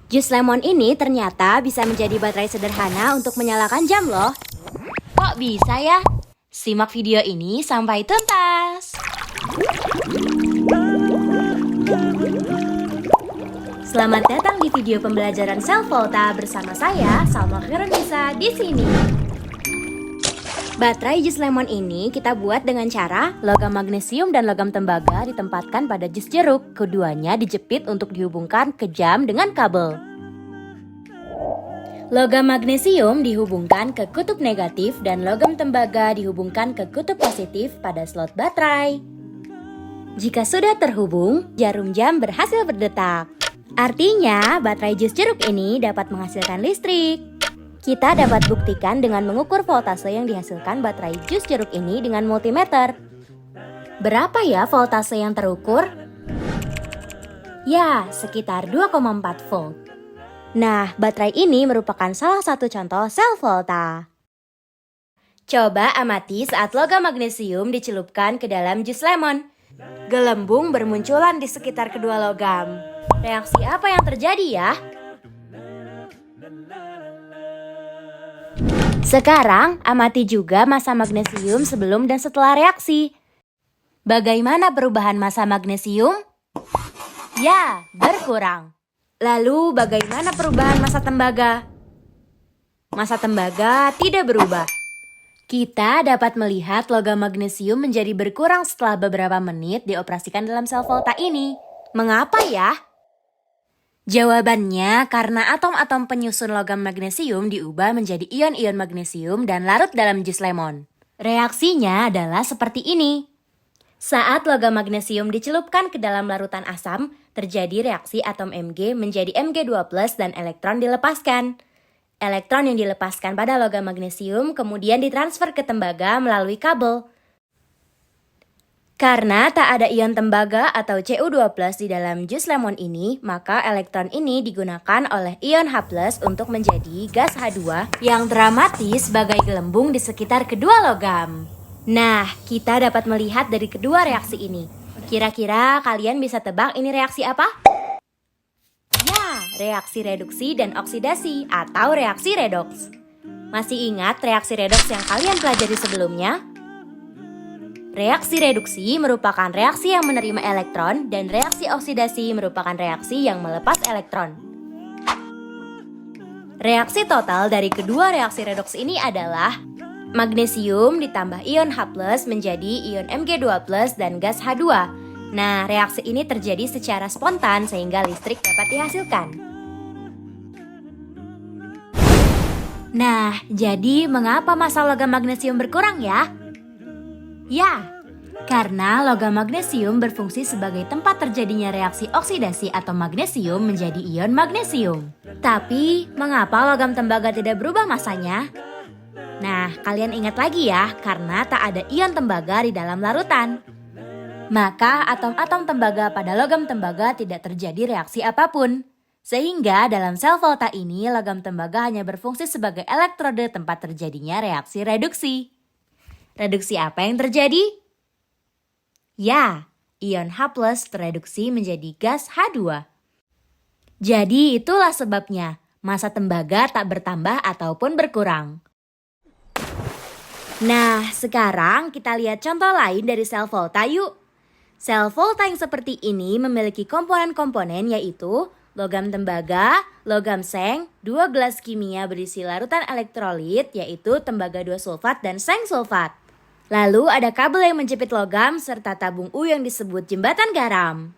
Jus lemon ini ternyata bisa menjadi baterai sederhana untuk menyalakan jam loh. Kok bisa ya? Simak video ini sampai tuntas. Selamat datang di video pembelajaran sel volta bersama saya, Salma Khairunnisa di sini. Baterai jus lemon ini kita buat dengan cara logam magnesium dan logam tembaga ditempatkan pada jus jeruk. Keduanya dijepit untuk dihubungkan ke jam dengan kabel. Logam magnesium dihubungkan ke kutub negatif dan logam tembaga dihubungkan ke kutub positif pada slot baterai. Jika sudah terhubung, jarum jam berhasil berdetak. Artinya, baterai jus jeruk ini dapat menghasilkan listrik. Kita dapat buktikan dengan mengukur voltase yang dihasilkan baterai jus jeruk ini dengan multimeter. Berapa ya voltase yang terukur? Ya, sekitar 2,4 volt. Nah, baterai ini merupakan salah satu contoh sel volta. Coba amati saat logam magnesium dicelupkan ke dalam jus lemon. Gelembung bermunculan di sekitar kedua logam. Reaksi apa yang terjadi ya? Sekarang, amati juga massa magnesium sebelum dan setelah reaksi. Bagaimana perubahan massa magnesium? Ya, berkurang. Lalu, bagaimana perubahan massa tembaga? Massa tembaga tidak berubah. Kita dapat melihat logam magnesium menjadi berkurang setelah beberapa menit dioperasikan dalam sel volta ini. Mengapa ya? Jawabannya karena atom-atom penyusun logam magnesium diubah menjadi ion-ion magnesium dan larut dalam jus lemon. Reaksinya adalah seperti ini. Saat logam magnesium dicelupkan ke dalam larutan asam, terjadi reaksi atom Mg menjadi Mg2+ dan elektron dilepaskan. Elektron yang dilepaskan pada logam magnesium kemudian ditransfer ke tembaga melalui kabel. Karena tak ada ion tembaga atau Cu2+ di dalam jus lemon ini, maka elektron ini digunakan oleh ion H+ untuk menjadi gas H2 yang dramatis sebagai gelembung di sekitar kedua logam. Nah, kita dapat melihat dari kedua reaksi ini. Kira-kira kalian bisa tebak ini reaksi apa? Ya, reaksi reduksi dan oksidasi atau reaksi redoks. Masih ingat reaksi redoks yang kalian pelajari sebelumnya? Reaksi reduksi merupakan reaksi yang menerima elektron dan reaksi oksidasi merupakan reaksi yang melepas elektron. Reaksi total dari kedua reaksi redoks ini adalah magnesium ditambah ion H+ menjadi ion Mg2+ dan gas H2. Nah, reaksi ini terjadi secara spontan sehingga listrik dapat dihasilkan. Nah, jadi mengapa massa logam magnesium berkurang ya? Ya, karena logam magnesium berfungsi sebagai tempat terjadinya reaksi oksidasi atau magnesium menjadi ion magnesium. Tapi, mengapa logam tembaga tidak berubah massanya? Nah, kalian ingat lagi ya, karena tak ada ion tembaga di dalam larutan. Maka atom-atom tembaga pada logam tembaga tidak terjadi reaksi apapun. Sehingga dalam sel volta ini, logam tembaga hanya berfungsi sebagai elektrode tempat terjadinya reaksi reduksi. Reduksi apa yang terjadi? Ya, ion H+ tereduksi menjadi gas H2. Jadi itulah sebabnya massa tembaga tak bertambah ataupun berkurang. Nah, sekarang kita lihat contoh lain dari sel volta yuk. Sel volta yang seperti ini memiliki komponen-komponen yaitu logam tembaga, logam seng, 2 gelas kimia berisi larutan elektrolit yaitu tembaga 2 sulfat dan seng sulfat. Lalu ada kabel yang menjepit logam serta tabung U yang disebut jembatan garam.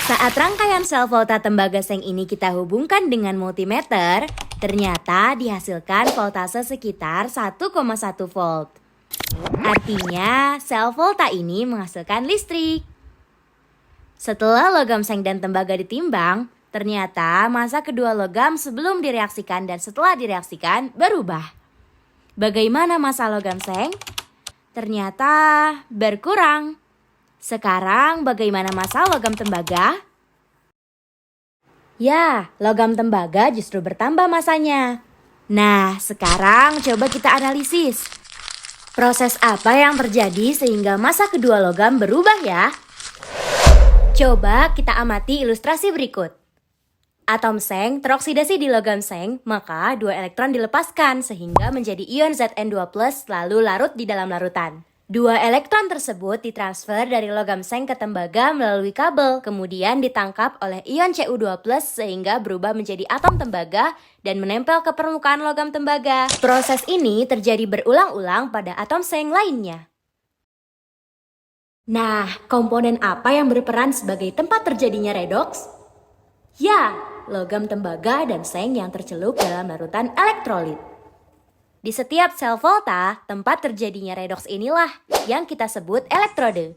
Saat rangkaian sel volta tembaga seng ini kita hubungkan dengan multimeter, ternyata dihasilkan voltase sekitar 1,1 volt. Artinya, sel volta ini menghasilkan listrik. Setelah logam seng dan tembaga ditimbang, ternyata massa kedua logam sebelum direaksikan dan setelah direaksikan berubah. Bagaimana massa logam seng? Ternyata berkurang. Sekarang bagaimana massa logam tembaga? Ya, logam tembaga justru bertambah massanya. Nah, sekarang coba kita analisis. Proses apa yang terjadi sehingga massa kedua logam berubah ya? Coba kita amati ilustrasi berikut. Atom seng teroksidasi di logam seng, maka dua elektron dilepaskan sehingga menjadi ion Zn2+, lalu larut di dalam larutan. Dua elektron tersebut ditransfer dari logam seng ke tembaga melalui kabel, kemudian ditangkap oleh ion Cu2+ sehingga berubah menjadi atom tembaga dan menempel ke permukaan logam tembaga. Proses ini terjadi berulang-ulang pada atom seng lainnya. Nah, komponen apa yang berperan sebagai tempat terjadinya redoks? Ya, logam tembaga dan seng yang tercelup dalam larutan elektrolit. Di setiap sel volta, tempat terjadinya redoks inilah yang kita sebut elektrode.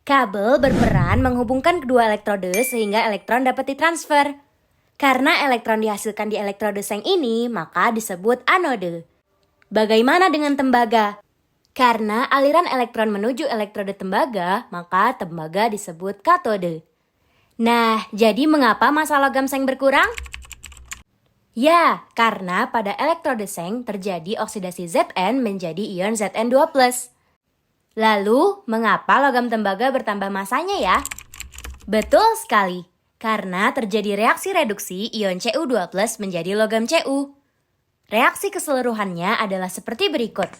Kabel berperan menghubungkan kedua elektrode sehingga elektron dapat ditransfer. Karena elektron dihasilkan di elektrode seng ini, maka disebut anode. Bagaimana dengan tembaga? Karena aliran elektron menuju elektrode tembaga, maka tembaga disebut katode. Nah, jadi mengapa massa logam seng berkurang? Ya, karena pada elektrode seng terjadi oksidasi Zn menjadi ion Zn2+. Lalu, mengapa logam tembaga bertambah massanya ya? Betul sekali, karena terjadi reaksi reduksi ion Cu2+ menjadi logam Cu. Reaksi keseluruhannya adalah seperti berikut.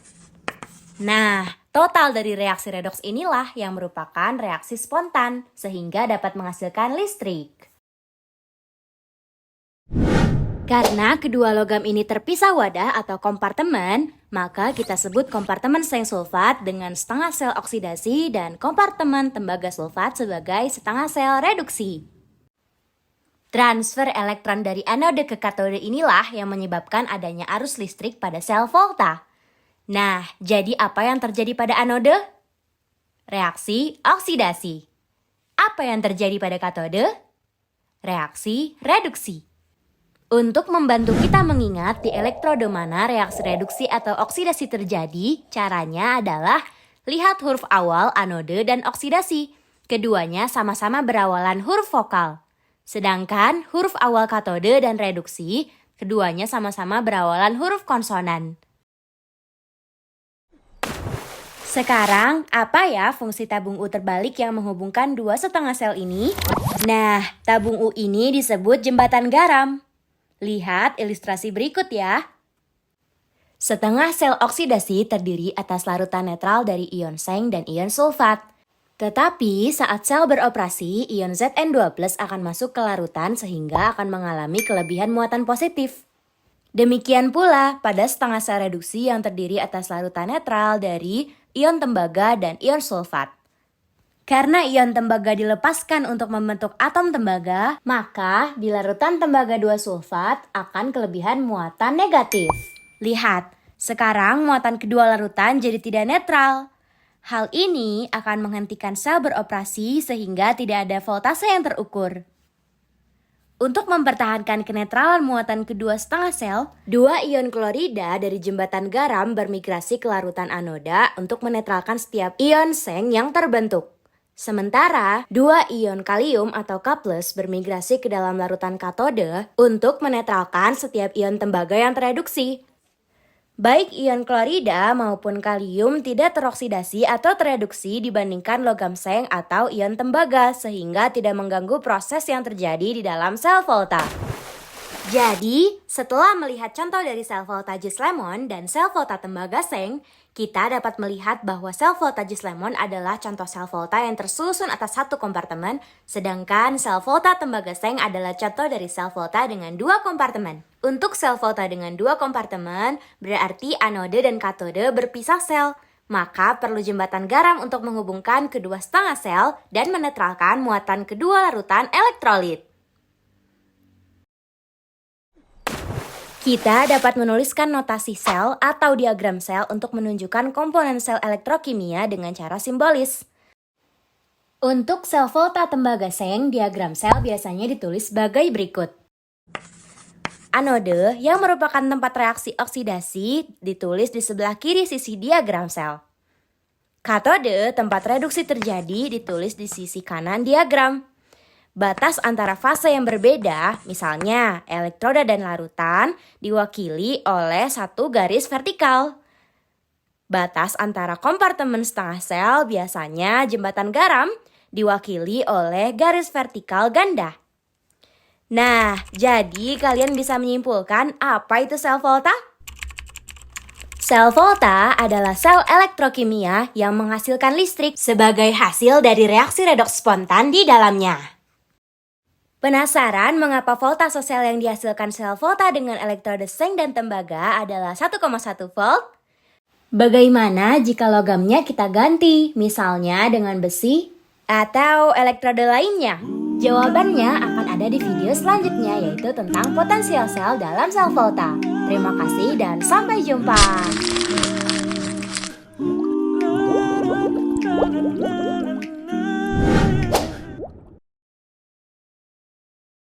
Nah, total dari reaksi redoks inilah yang merupakan reaksi spontan, sehingga dapat menghasilkan listrik. Karena kedua logam ini terpisah wadah atau kompartemen, maka kita sebut kompartemen seng sulfat dengan setengah sel oksidasi dan kompartemen tembaga sulfat sebagai setengah sel reduksi. Transfer elektron dari anode ke katode inilah yang menyebabkan adanya arus listrik pada sel volta. Nah, jadi apa yang terjadi pada anode? Reaksi oksidasi. Apa yang terjadi pada katode? Reaksi reduksi. Untuk membantu kita mengingat di elektrode mana reaksi reduksi atau oksidasi terjadi, caranya adalah lihat huruf awal anode dan oksidasi. Keduanya sama-sama berawalan huruf vokal. Sedangkan huruf awal katode dan reduksi, keduanya sama-sama berawalan huruf konsonan. Sekarang, apa ya fungsi tabung U terbalik yang menghubungkan dua setengah sel ini? Nah, tabung U ini disebut jembatan garam. Lihat ilustrasi berikut ya. Setengah sel oksidasi terdiri atas larutan netral dari ion seng dan ion sulfat. Tetapi saat sel beroperasi, ion Zn2+ akan masuk ke larutan sehingga akan mengalami kelebihan muatan positif. Demikian pula pada setengah sel reduksi yang terdiri atas larutan netral dari ion tembaga dan ion sulfat. Karena ion tembaga dilepaskan untuk membentuk atom tembaga, maka di larutan tembaga 2 sulfat akan kelebihan muatan negatif. Lihat, sekarang muatan kedua larutan jadi tidak netral. Hal ini akan menghentikan sel beroperasi sehingga tidak ada voltase yang terukur. Untuk mempertahankan kenetralan muatan kedua setengah sel, dua ion klorida dari jembatan garam bermigrasi ke larutan anoda untuk menetralkan setiap ion seng yang terbentuk. Sementara, dua ion kalium atau K+ bermigrasi ke dalam larutan katode untuk menetralkan setiap ion tembaga yang tereduksi. Baik ion klorida maupun kalium tidak teroksidasi atau tereduksi dibandingkan logam seng atau ion tembaga sehingga tidak mengganggu proses yang terjadi di dalam sel volta. Jadi, setelah melihat contoh dari sel voltages lemon dan sel volta tembaga seng, kita dapat melihat bahwa sel voltages lemon adalah contoh sel volta yang tersusun atas satu kompartemen, sedangkan sel volta tembaga seng adalah contoh dari sel volta dengan dua kompartemen. Untuk sel volta dengan dua kompartemen, berarti anode dan katode berpisah sel. Maka perlu jembatan garam untuk menghubungkan kedua setengah sel dan menetralkan muatan kedua larutan elektrolit. Kita dapat menuliskan notasi sel atau diagram sel untuk menunjukkan komponen sel elektrokimia dengan cara simbolis. Untuk sel volta tembaga seng, diagram sel biasanya ditulis sebagai berikut. Anode yang merupakan tempat reaksi oksidasi ditulis di sebelah kiri sisi diagram sel. Katode, tempat reduksi terjadi, ditulis di sisi kanan diagram. Batas antara fase yang berbeda, misalnya elektroda dan larutan, diwakili oleh satu garis vertikal. Batas antara kompartemen setengah sel, biasanya jembatan garam, diwakili oleh garis vertikal ganda. Nah, jadi kalian bisa menyimpulkan apa itu sel volta? Sel volta adalah sel elektrokimia yang menghasilkan listrik sebagai hasil dari reaksi redoks spontan di dalamnya. Penasaran mengapa voltase sel yang dihasilkan sel volta dengan elektroda seng dan tembaga adalah 1,1 volt? Bagaimana jika logamnya kita ganti, misalnya dengan besi atau elektroda lainnya? Jawabannya akan ada di video selanjutnya, yaitu tentang potensial sel dalam sel volta. Terima kasih dan sampai jumpa.